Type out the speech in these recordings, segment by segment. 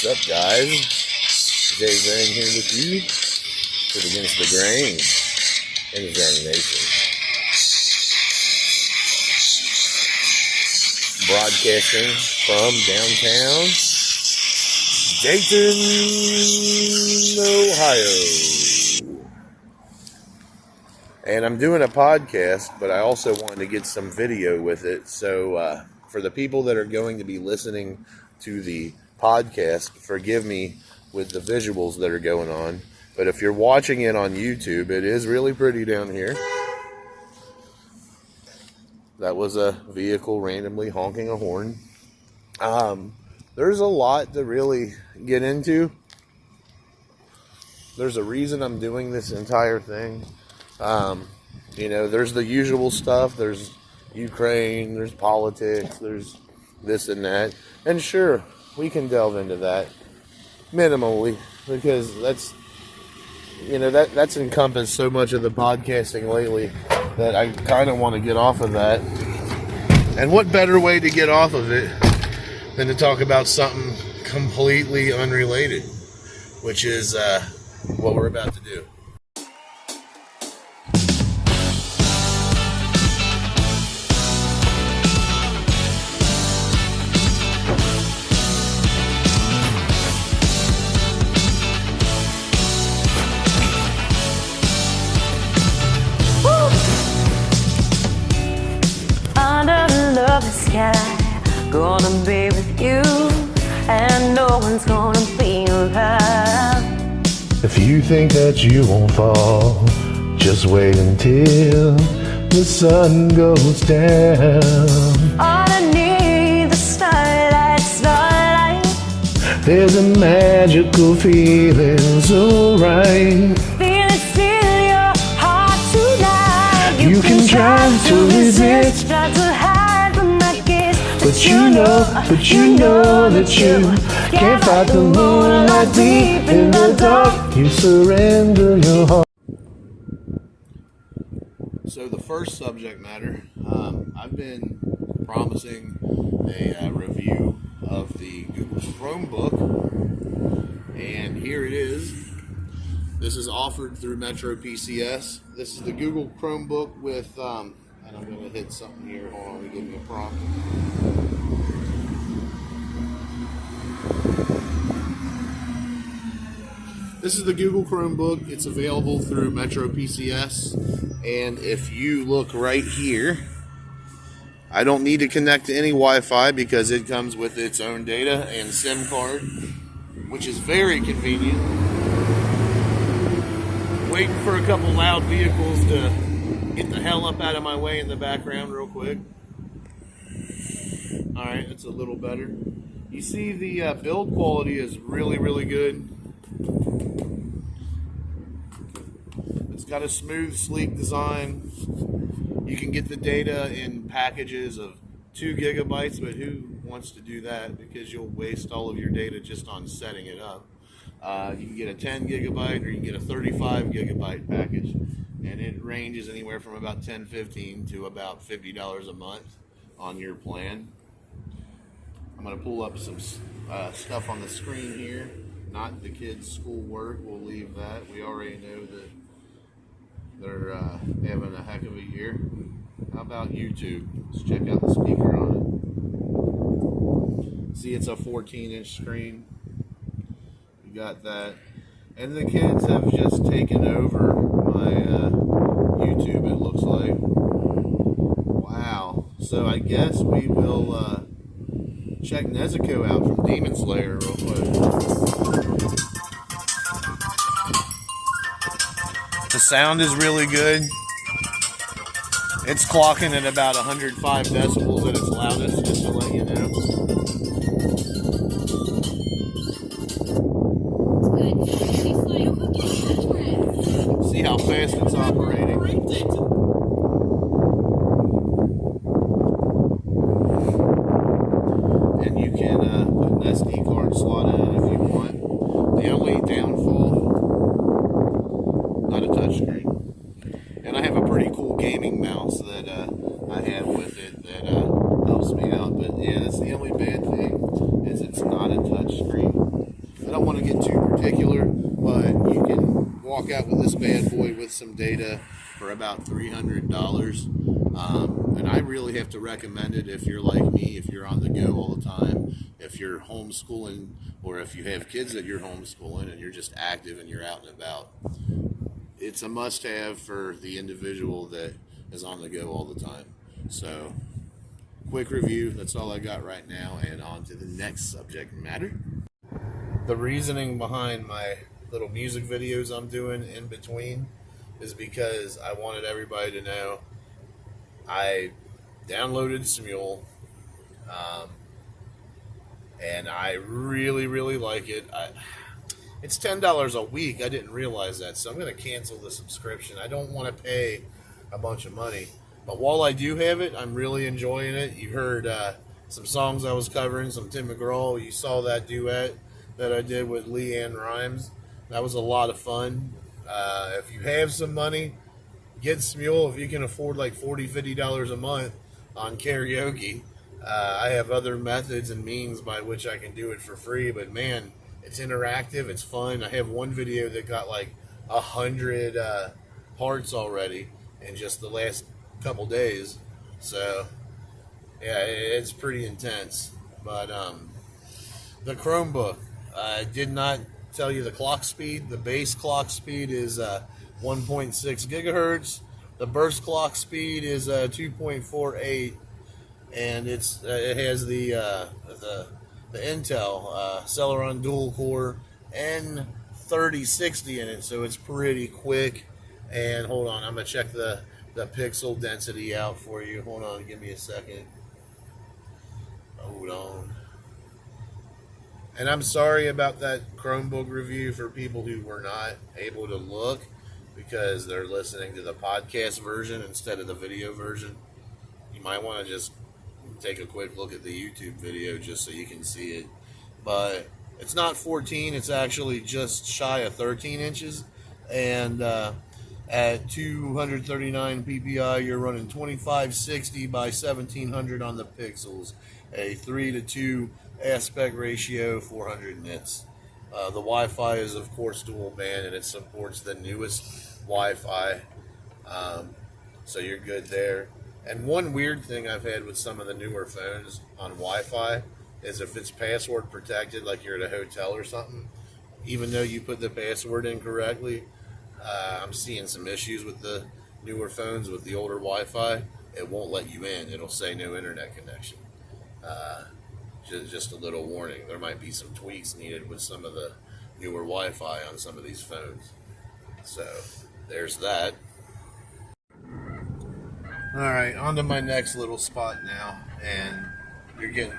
What's up, guys? Jay Zang here with you for Against the Grain in the Zang Nation. Broadcasting from downtown Dayton, Ohio. And I'm doing a podcast, but I also wanted to get some video with it. So for the people that are going to be listening to the podcast, forgive me with the visuals that are going on. But if you're watching it on YouTube, it is really pretty down here. That was a vehicle randomly honking a horn. There's a lot to really get into. There's a reason I'm doing this entire thing. There's the usual stuff. There's Ukraine, there's politics, there's this and that. And sure, we can delve into that minimally, because that's encompassed so much of the podcasting lately that I kind of want to get off of that. And what better way to get off of it than to talk about something completely unrelated, which is what we're about to do. Gonna be with you, and no one's gonna be around. If you think that you won't fall, just wait until the sun goes down. Underneath the starlight, there's a magical feeling so right. Feel it still your heart tonight. You can try to resist, try to hide from my kiss, but you know that you can't fight the moonlight deep in the dark. You surrender your heart. So the first subject matter, I've been promising a review of the Google Chromebook, and here it is. This is offered through Metro PCS. This is the Google Chromebook with, and I'm going to hit something here. Hold on, give me a prompt. This is the Google Chromebook. It's available through Metro PCS. And if you look right here, I don't need to connect to any Wi-Fi because it comes with its own data and SIM card, which is very convenient. Waiting for a couple loud vehicles to get the hell up out of my way in the background real quick. Alright, that's a little better. You see the build quality is really, really good. It's got a smooth, sleek design. You can get the data in packages of 2 gigabytes, but who wants to do that? Because you'll waste all of your data just on setting it up. You can get a 10 gigabyte or you can get a 35 gigabyte package, and it ranges anywhere from about $10-15 to about $50 a month on your plan. I'm going to pull up some stuff on the screen here. Not the kids' schoolwork. We'll leave that. We already know that they're having a heck of a year. How about YouTube? Let's check out the speaker on it. See, it's a 14-inch screen. You got that. And the kids have just taken over my YouTube, it looks like. Wow. So I guess we will check Nezuko out from Demon Slayer real quick. The sound is really good. It's clocking at about 105 decibels at its loudest, just to let you know. See how fast it's operating. And you can put an SD card slot in it if you want. The only downfall, not a touchscreen. And I have a pretty cool gaming mouse that I have with it that helps me out. But yeah, that's the only bad thing, is it's not a touchscreen. some data for about $300. And I really have to recommend it if you're like me, if you're on the go all the time, if you're homeschooling, or if you have kids that you're homeschooling and you're just active and you're out and about. It's a must-have for the individual that is on the go all the time. So, quick review, that's all I got right now, and on to the next subject matter. The reasoning behind my little music videos I'm doing in between is because I wanted everybody to know I downloaded Smule, and I really, really like it. It's $10 a week. I didn't realize that, so I'm going to cancel the subscription. I don't want to pay a bunch of money, but while I do have it, I'm really enjoying it. You heard some songs I was covering, some Tim McGraw. You saw that duet that I did with Leanne Rimes. That was a lot of fun. If you have some money, get Smule if you can afford like $40, $50 a month on karaoke. I have other methods and means by which I can do it for free, but man, it's interactive, it's fun. I have one video that got like 100 hearts already in just the last couple days. So yeah, it's pretty intense. But the Chromebook, I did not tell you the clock speed. The base clock speed is 1.6 gigahertz. The burst clock speed is 2.48, and it has the Intel Celeron dual core N3060 in it, so it's pretty quick. And hold on, I'm gonna check the pixel density out for you. Hold on, give me a second. Hold on. And I'm sorry about that Chromebook review for people who were not able to look because they're listening to the podcast version instead of the video version. You might want to just take a quick look at the YouTube video just so you can see it. But it's not 14, it's actually just shy of 13 inches. And at 239 ppi, you're running 2560 by 1700 on the pixels. A 3:2 aspect ratio, 400 nits. The Wi-Fi is, of course, dual band, and it supports the newest Wi-Fi. So you're good there. And one weird thing I've had with some of the newer phones on Wi-Fi is if it's password protected, like you're at a hotel or something, even though you put the password in correctly, I'm seeing some issues with the newer phones with the older Wi-Fi. It won't let you in. It'll say no internet connection. Just a little warning. There might be some tweaks needed with some of the newer Wi-Fi on some of these phones. So there's that. Alright, on to my next little spot now. And you're getting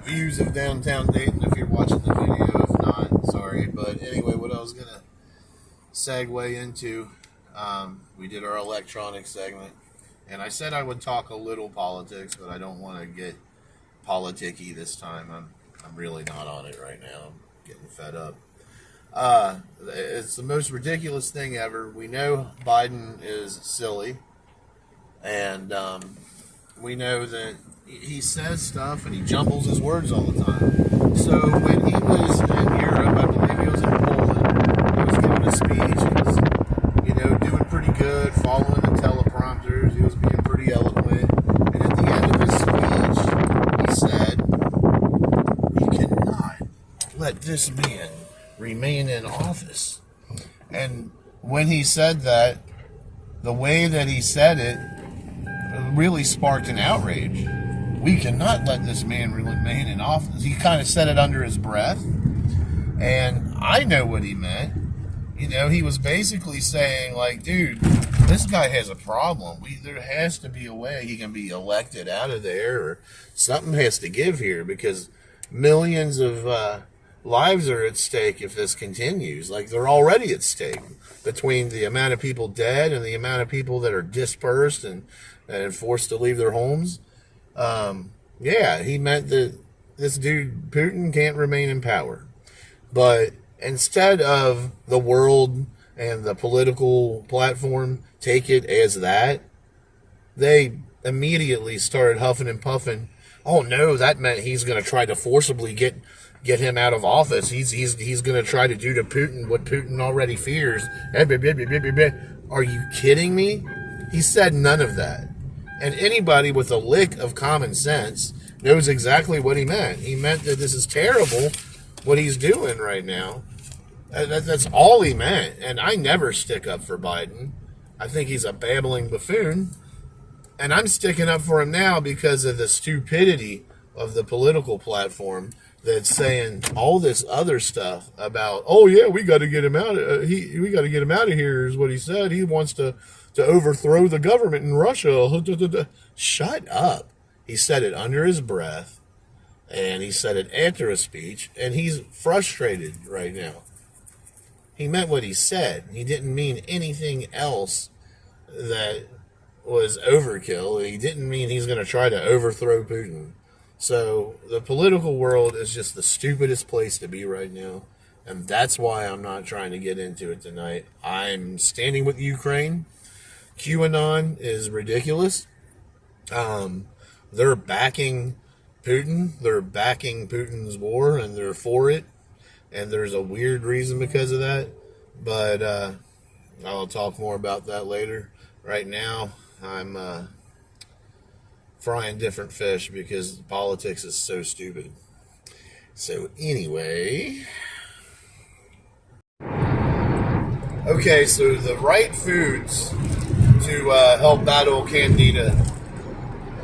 views of downtown Dayton if you're watching the video. If not, sorry. But anyway, what I was going to segue into, we did our electronics segment. And I said I would talk a little politics, but I don't want to get politicky this time. I'm really not on it right now. I'm getting fed up. It's the most ridiculous thing ever. We know Biden is silly, and we know that he says stuff and he jumbles his words all the time. So when he was in Europe, I believe he was in Poland, he was giving a speech. He was, doing pretty good, following the teleprompters. He was being pretty eloquent. And at the end of his speech, he said, "We cannot let this man remain in office." And when he said that, the way that he said it really sparked an outrage. We cannot let this man remain in office. He kind of said it under his breath, and I know what he meant. He was basically saying, like, dude, this guy has a problem. There has to be a way he can be elected out of there, or something has to give here, because millions of lives are at stake if this continues. Like, they're already at stake between the amount of people dead and the amount of people that are dispersed and forced to leave their homes. Yeah, he meant that this dude, Putin, can't remain in power. But instead of the world and the political platform take it as that, they immediately started huffing and puffing oh no, that meant he's going to try to forcibly get him out of office. He's going to try to do to Putin what Putin already fears. Are you kidding me? He said none of that. And anybody with a lick of common sense knows exactly what he meant. He meant that this is terrible what he's doing right now. That's all he meant. And I never stick up for Biden. I think he's a babbling buffoon. And I'm sticking up for him now because of the stupidity of the political platform that's saying all this other stuff about, oh yeah, we got to get him out. We got to get him out of here, is what he said. He wants to overthrow the government in Russia. Shut up. He said it under his breath, and he said it after a speech, and he's frustrated right now. He meant what he said. He didn't mean anything else that was overkill. He didn't mean he's going to try to overthrow Putin. So the political world is just the stupidest place to be right now, and that's why I'm not trying to get into it tonight. I'm standing with Ukraine. QAnon is ridiculous. They're backing Putin. They're backing Putin's war, and they're for it. And there's a weird reason because of that. But I'll talk more about that later. Right now, I'm frying different fish because politics is so stupid. So anyway... Okay, so the right foods to help battle Candida.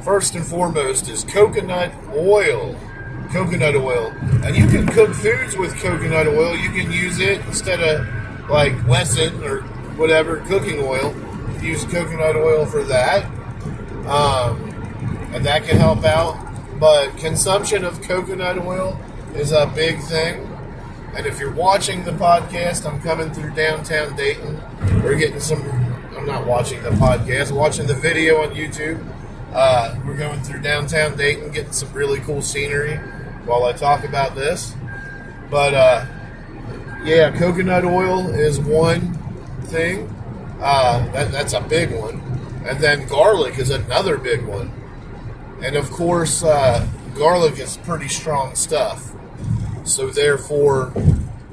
First and foremost is coconut oil. Coconut oil. And you can cook foods with coconut oil. You can use it instead of like Wesson or whatever, cooking oil. Use coconut oil for that. And that can help out. But consumption of coconut oil is a big thing. And if you're watching the podcast, I'm coming through downtown Dayton. We're getting some... I'm not watching the podcast. I'm watching the video on YouTube. We're going through downtown Dayton, getting some really cool scenery while I talk about this. But, yeah, coconut oil is one thing. That's a big one. And then garlic is another big one. And, of course, garlic is pretty strong stuff. So therefore,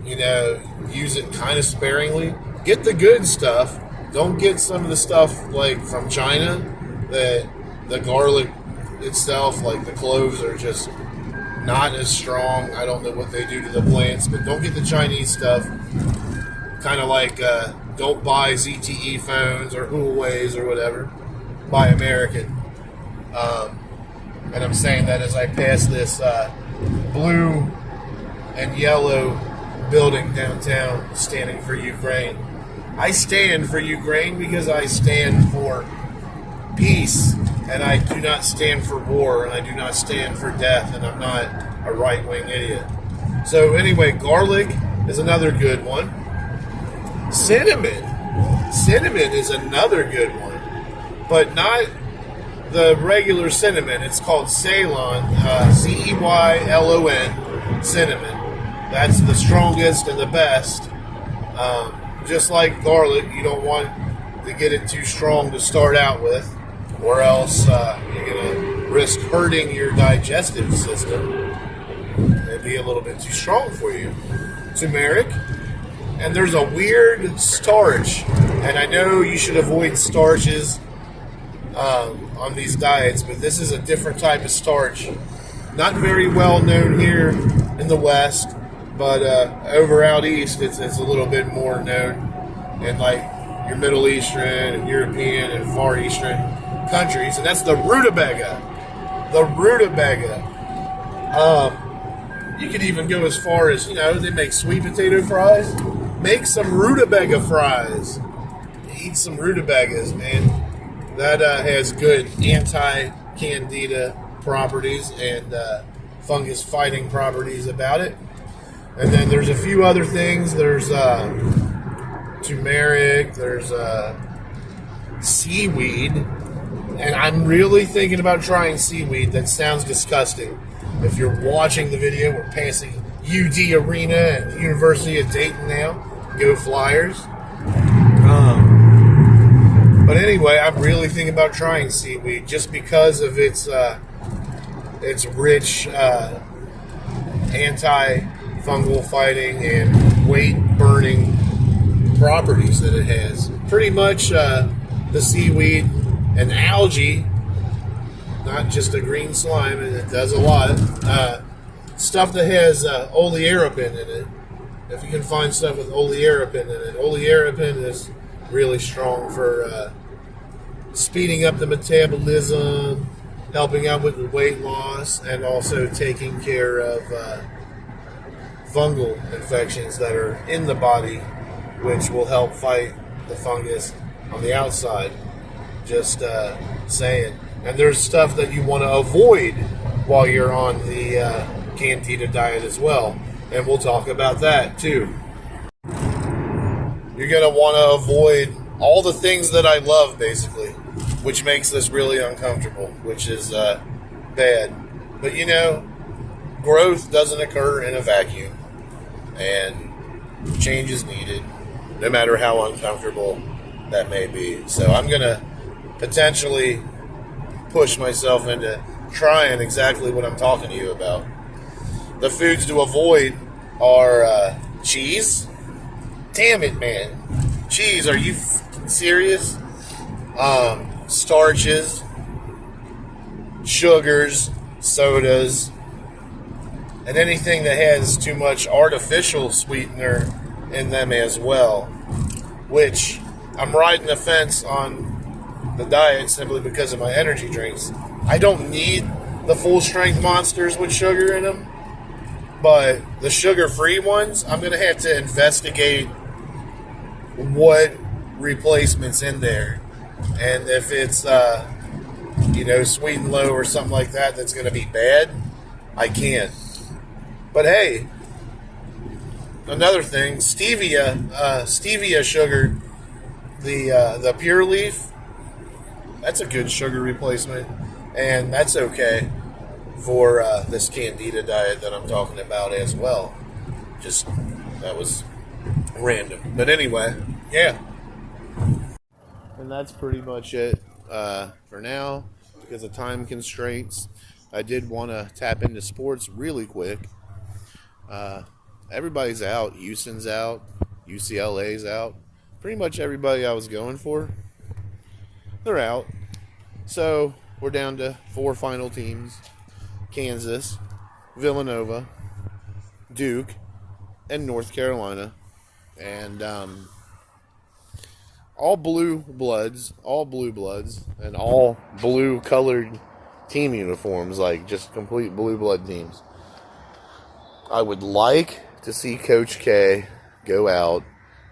use it kind of sparingly. Get the good stuff. Don't get some of the stuff like from China that the garlic itself, like the cloves, are just not as strong. I don't know what they do to the plants, but don't get the Chinese stuff. Kind of like don't buy ZTE phones or Huawei's or whatever. Buy American. And I'm saying that as I pass this blue and yellow building downtown standing for Ukraine. I stand for Ukraine because I stand for peace, and I do not stand for war, and I do not stand for death, and I'm not a right-wing idiot. So anyway, garlic is another good one. Cinnamon. Cinnamon is another good one, but not the regular cinnamon. It's called Ceylon, Ceylon, cinnamon. That's the strongest and the best. Just like garlic, you don't want to get it too strong to start out with, or else you're going to risk hurting your digestive system. It'd be a little bit too strong for you. Turmeric. And there's a weird starch, and I know you should avoid starches on these diets, but this is a different type of starch. Not very well known here in the West, but over out east, it's a little bit more known in like your Middle Eastern and European and Far Eastern countries, and that's the rutabaga. The rutabaga. You could even go as far as, they make sweet potato fries. Make some rutabaga fries. Eat some rutabagas, man. That has good anti-candida properties and fungus-fighting properties about it. And then there's a few other things. There's turmeric. There's seaweed. And I'm really thinking about trying seaweed. That sounds disgusting. If you're watching the video, we're passing UD Arena and University of Dayton now. Go Flyers. But anyway, I'm really thinking about trying seaweed just because of its its rich anti-fungal fighting and weight burning properties that it has. Pretty much the seaweed and algae, not just a green slime, and it does a lot. Stuff that has olearapin in it. If you can find stuff with olearapin in it, olearapin is really strong for speeding up the metabolism, helping out with the weight loss, and also taking care of fungal infections that are in the body, which will help fight the fungus on the outside. Just saying. And there's stuff that you want to avoid while you're on the Candida diet as well. And we'll talk about that too. You're going to want to avoid all the things that I love, basically, which makes this really uncomfortable, which is bad. But you know, growth doesn't occur in a vacuum, and change is needed, no matter how uncomfortable that may be. So I'm going to potentially push myself into trying exactly what I'm talking to you about. The foods to avoid are cheese. Damn it, man. Cheese, are you serious? Starches, sugars, sodas, and anything that has too much artificial sweetener in them as well, which I'm riding the fence on the diet simply because of my energy drinks. I don't need the full strength monsters with sugar in them, but the sugar-free ones, I'm going to have to investigate what replacements in there. And if it's, sweet and low or something like that that's going to be bad, I can't. But hey, another thing, stevia sugar, the pure leaf, that's a good sugar replacement, and that's okay for this Candida diet that I'm talking about as well. Just, that was random. But anyway, yeah. And that's pretty much it for now, because of time constraints. I did want to tap into sports really quick. Everybody's out. Houston's out. UCLA's out. Pretty much everybody I was going for, they're out. So we're down to 4 final teams: Kansas, Villanova, Duke, and North Carolina. And all blue bloods, and all blue colored team uniforms, like just complete blue blood teams. I would like to see Coach K go out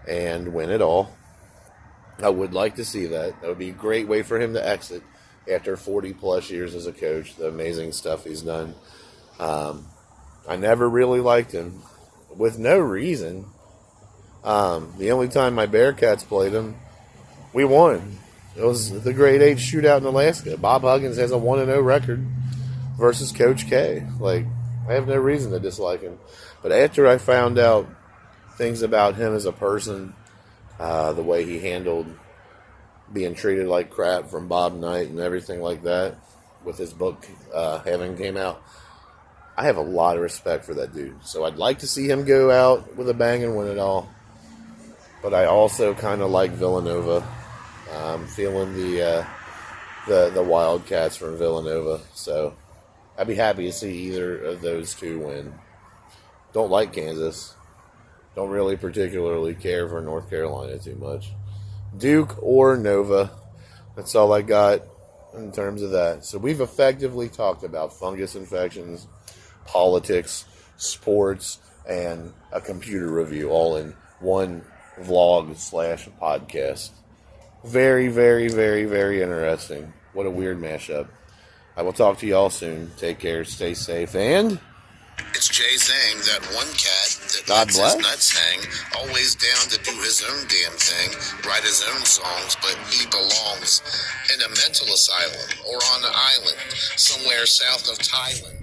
and win it all. I would like to see that. That would be a great way for him to exit after 40 plus years as a coach, the amazing stuff he's done. I never really liked him, with no reason. The only time my Bearcats played him, we won. It was the grade 8 shootout in Alaska. Bob Huggins has a 1-0 record versus Coach K. Like, I have no reason to dislike him. But after I found out things about him as a person, the way he handled being treated like crap from Bob Knight and everything like that, with his book having came out, I have a lot of respect for that dude. So I'd like to see him go out with a bang and win it all. But I also kind of like Villanova. I'm feeling the Wildcats from Villanova. So I'd be happy to see either of those two win. Don't like Kansas. Don't really particularly care for North Carolina too much. Duke or Nova. That's all I got in terms of that. So we've effectively talked about fungus infections, politics, sports, and a computer review all in one vlog/podcast. Very, very, very, very interesting. What a weird mashup. I will talk to y'all soon. Take care, stay safe, and it's Jay Zhang, that one cat that God lets bless. his nuts hang, always down to do his own damn thing, write his own songs, but he belongs in a mental asylum or on an island somewhere south of Thailand.